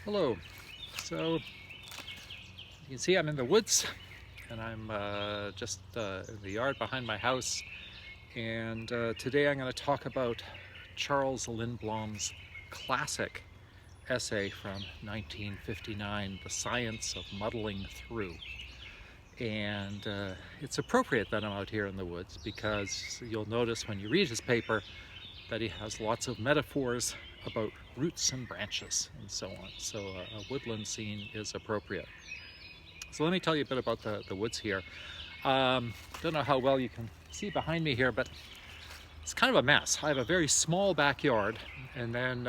Hello. So you can see I'm in the woods and I'm just in the yard behind my house. And today I'm going to talk about Charles Lindblom's classic essay from 1959, The Science of Muddling Through. And it's appropriate that I'm out here in the woods because you'll notice when you read his paper that he has lots of metaphors about roots and branches and so on. So a woodland scene is appropriate. So let me tell you a bit about the woods here. Don't know how well you can see behind me here, but it's kind of a mess. I have a very small backyard and then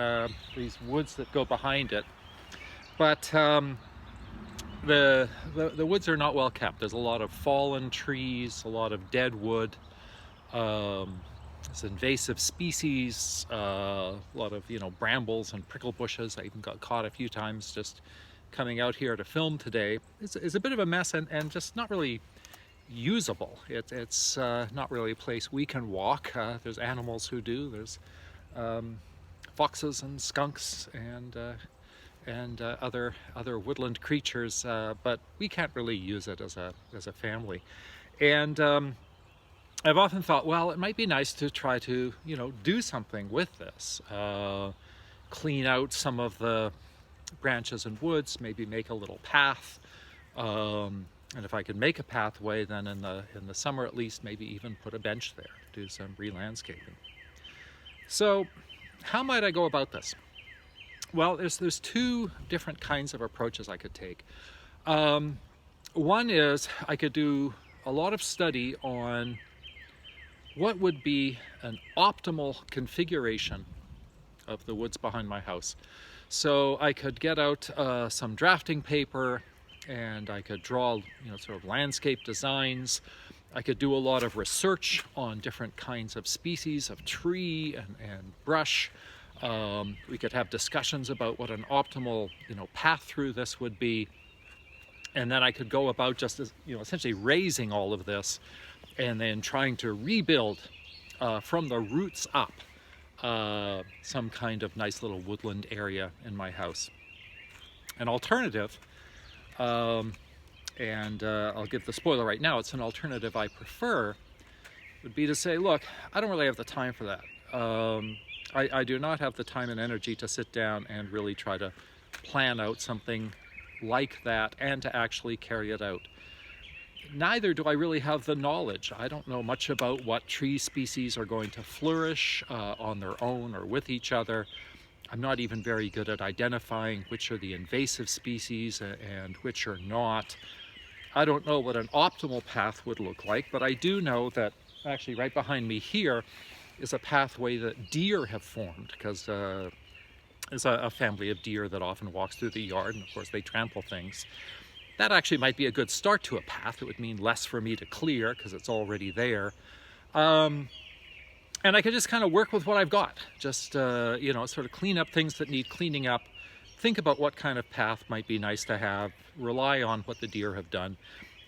these woods that go behind it. But the woods are not well kept. There's a lot of fallen trees, a lot of dead wood. It's invasive species, a lot of brambles and prickle bushes. I even got caught a few times just coming out here to film today. It's a bit of a mess and just not really usable. It's not really a place we can walk. There's animals who do. There's foxes and skunks and other woodland creatures, but we can't really use it as a family. And I've often thought, well, it might be nice to try to, do something with this. Clean out some of the branches and woods, maybe make a little path. And if I could make a pathway, then in the summer at least, maybe even put a bench there, do some re-landscaping. So how might I go about this? Well, there's two different kinds of approaches I could take. One is I could do a lot of study on what would be an optimal configuration of the woods behind my house. So I could get out some drafting paper and I could draw, sort of landscape designs. I could do a lot of research on different kinds of species of tree and brush. We could have discussions about what an optimal, path through this would be. And then I could go about just as, essentially raising all of this and then trying to rebuild from the roots up some kind of nice little woodland area in my house. An alternative, and I'll give the spoiler right now, it's an alternative I prefer, would be to say, look, I don't really have the time for that. I do not have the time and energy to sit down and really try to plan out something like that and to actually carry it out. Neither do I really have the knowledge. I don't know much about what tree species are going to flourish on their own or with each other. I'm not even very good at identifying which are the invasive species and which are not. I don't know what an optimal path would look like, but I do know that actually right behind me here is a pathway that deer have formed, because there's a family of deer that often walks through the yard, and of course they trample things. That actually might be a good start to a path. It would mean less for me to clear because it's already there. And I could just kind of work with what I've got. Just, sort of clean up things that need cleaning up. Think about what kind of path might be nice to have. Rely on what the deer have done.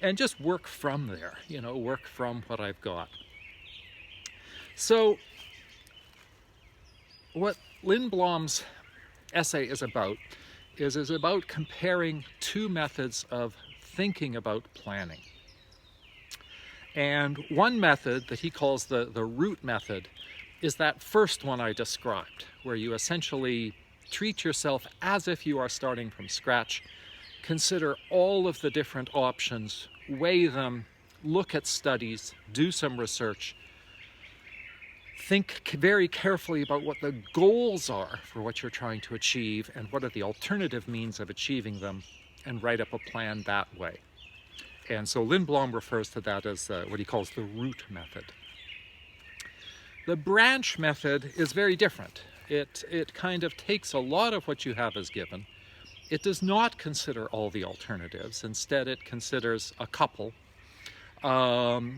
And just work from there, work from what I've got. So what Lindblom's essay is about is about comparing two methods of thinking about planning. And one method that he calls the root method is that first one I described, where you essentially treat yourself as if you are starting from scratch, consider all of the different options, weigh them, look at studies, do some research, think very carefully about what the goals are for what you're trying to achieve and what are the alternative means of achieving them, and write up a plan that way. And so Lindblom refers to that as what he calls the root method. The branch method is very different. It kind of takes a lot of what you have as given. It does not consider all the alternatives. Instead, it considers a couple.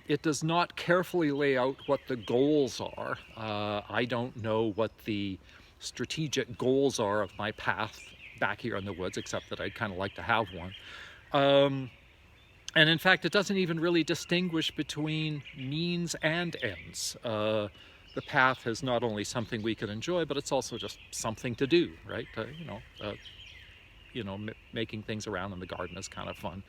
It does not carefully lay out what the goals are. I don't know what the strategic goals are of my path back here in the woods, except that I'd kind of like to have one. And in fact, it doesn't even really distinguish between means and ends. The path is not only something we can enjoy, but it's also just something to do, right? making things around in the garden is kind of fun.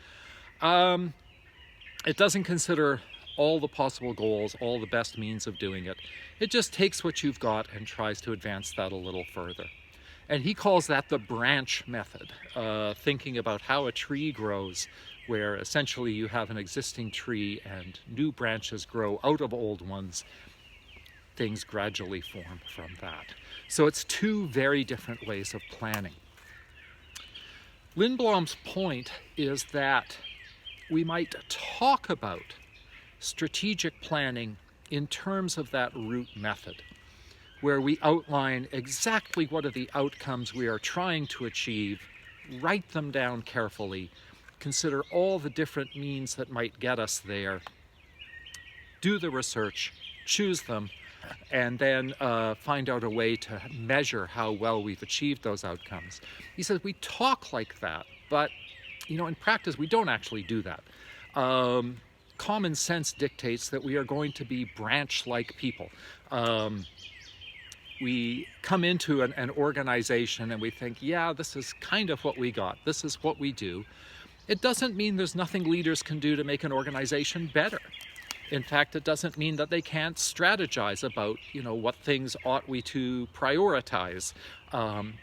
It doesn't consider all the possible goals, all the best means of doing it. It just takes what you've got and tries to advance that a little further. And he calls that the branch method, thinking about how a tree grows, where essentially you have an existing tree and new branches grow out of old ones. Things gradually form from that. So it's two very different ways of planning. Lindblom's point is that we might talk about strategic planning in terms of that root method, where we outline exactly what are the outcomes we are trying to achieve, write them down carefully, consider all the different means that might get us there, do the research, choose them, and then find out a way to measure how well we've achieved those outcomes. He says we talk like that, but in practice we don't actually do that. Common sense dictates that we are going to be branch-like people. We come into an organization and we think, yeah, this is kind of what we got. This is what we do. It doesn't mean there's nothing leaders can do to make an organization better. In fact, it doesn't mean that they can't strategize about, what things ought we to prioritize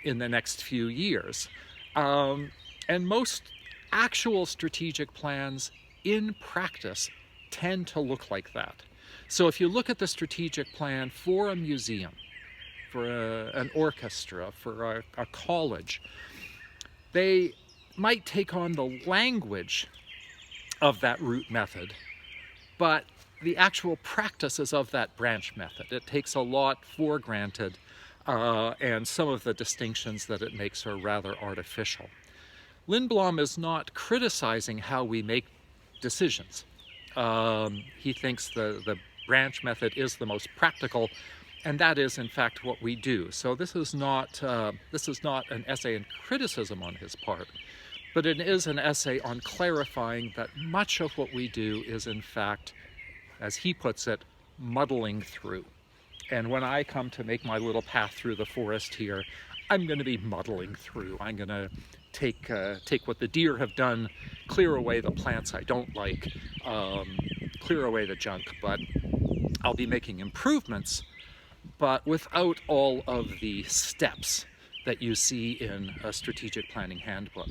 in the next few years. And most actual strategic plans in practice tend to look like that. So if you look at the strategic plan for a museum, for an orchestra, for a college, they might take on the language of that root method, but the actual practices of that branch method. It takes a lot for granted, and some of the distinctions that it makes are rather artificial. Lindblom is not criticizing how we make decisions. He thinks the branch method is the most practical, and that is in fact what we do. So this is not an essay in criticism on his part, but it is an essay on clarifying that much of what we do is in fact, as he puts it, muddling through. And when I come to make my little path through the forest here, I'm going to be muddling through. I'm going to take what the deer have done, clear away the plants I don't like, clear away the junk, but I'll be making improvements, but without all of the steps that you see in a strategic planning handbook.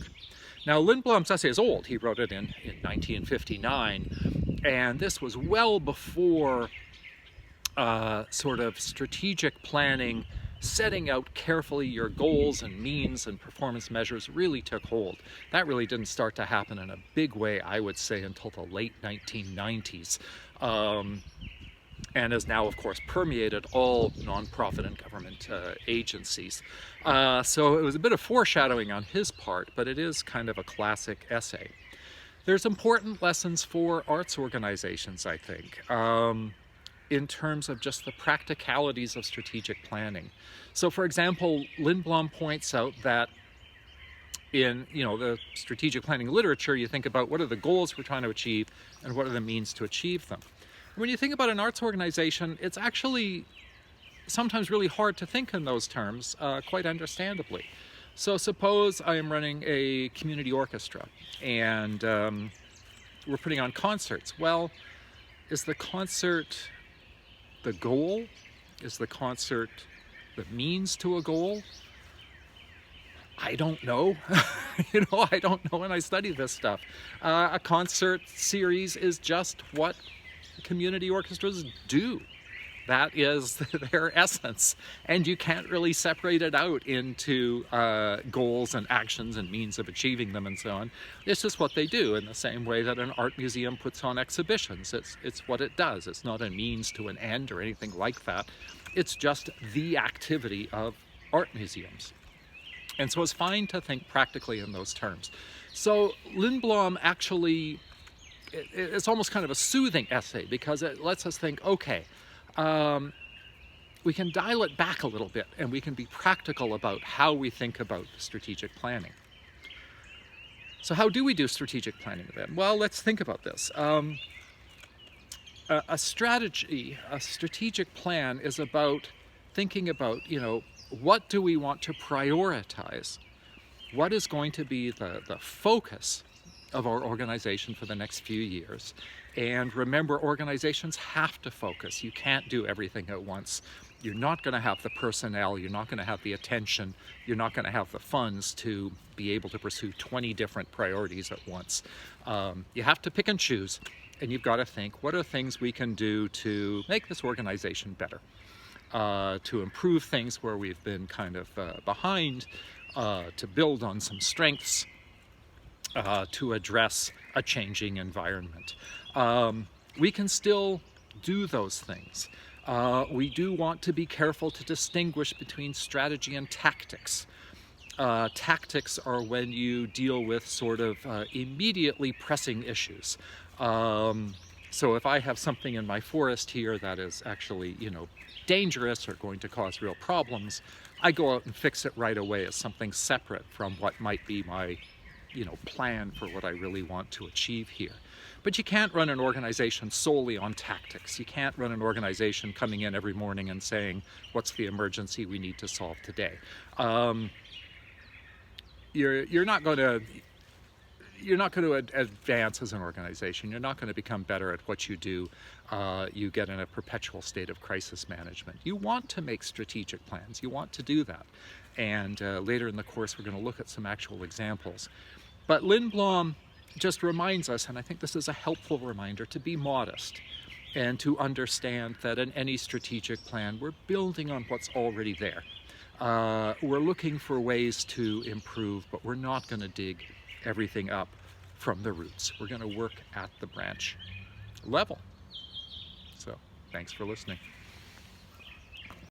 Now, Lindblom's essay is old. He wrote it in 1959, and this was well before sort of strategic planning, setting out carefully your goals and means and performance measures really took hold. That really didn't start to happen in a big way, I would say, until the late 1990s. And has now, of course, permeated all nonprofit and government agencies. So it was a bit of foreshadowing on his part, but it is kind of a classic essay. There's important lessons for arts organizations, I think, in terms of just the practicalities of strategic planning. So, for example, Lindblom points out that in the strategic planning literature, you think about what are the goals we're trying to achieve and what are the means to achieve them. When you think about an arts organization, it's actually sometimes really hard to think in those terms, quite understandably. So suppose I am running a community orchestra and we're putting on concerts. Well, is the concert the goal? Is the concert the means to a goal? I don't know. I don't know when I study this stuff. A concert series is just what community orchestras do. That is their essence, and you can't really separate it out into goals and actions and means of achieving them and so on. It's just what they do, in the same way that an art museum puts on exhibitions. It's what it does. It's not a means to an end or anything like that. It's just the activity of art museums. And so it's fine to think practically in those terms. So Lindblom actually, it's almost kind of a soothing essay because it lets us think, okay, we can dial it back a little bit and we can be practical about how we think about strategic planning. So how do we do strategic planning then? Well, let's think about this. A strategic plan is about thinking about, what do we want to prioritize? what is going to be the focus of our organization for the next few years. And remember, organizations have to focus. You can't do everything at once. You're not going to have the personnel, you're not going to have the attention, you're not going to have the funds to be able to pursue 20 different priorities at once. You have to pick and choose, and you've got to think, what are things we can do to make this organization better? To improve things where we've been kind of behind, to build on some strengths, to address a changing environment. We can still do those things. We do want to be careful to distinguish between strategy and tactics. Tactics are when you deal with sort of immediately pressing issues. So if I have something in my forest here that is actually, dangerous or going to cause real problems, I go out and fix it right away as something separate from what might be my plan for what I really want to achieve here. But you can't run an organization solely on tactics. You can't run an organization coming in every morning and saying, what's the emergency we need to solve today? You're not going to advance as an organization. You're not going to become better at what you do. You get in a perpetual state of crisis management. You want to make strategic plans. You want to do that. And later in the course, we're going to look at some actual examples. But Lindblom just reminds us, and I think this is a helpful reminder, to be modest and to understand that in any strategic plan, we're building on what's already there. We're looking for ways to improve, but we're not going to dig everything up from the roots. We're going to work at the branch level. So, thanks for listening.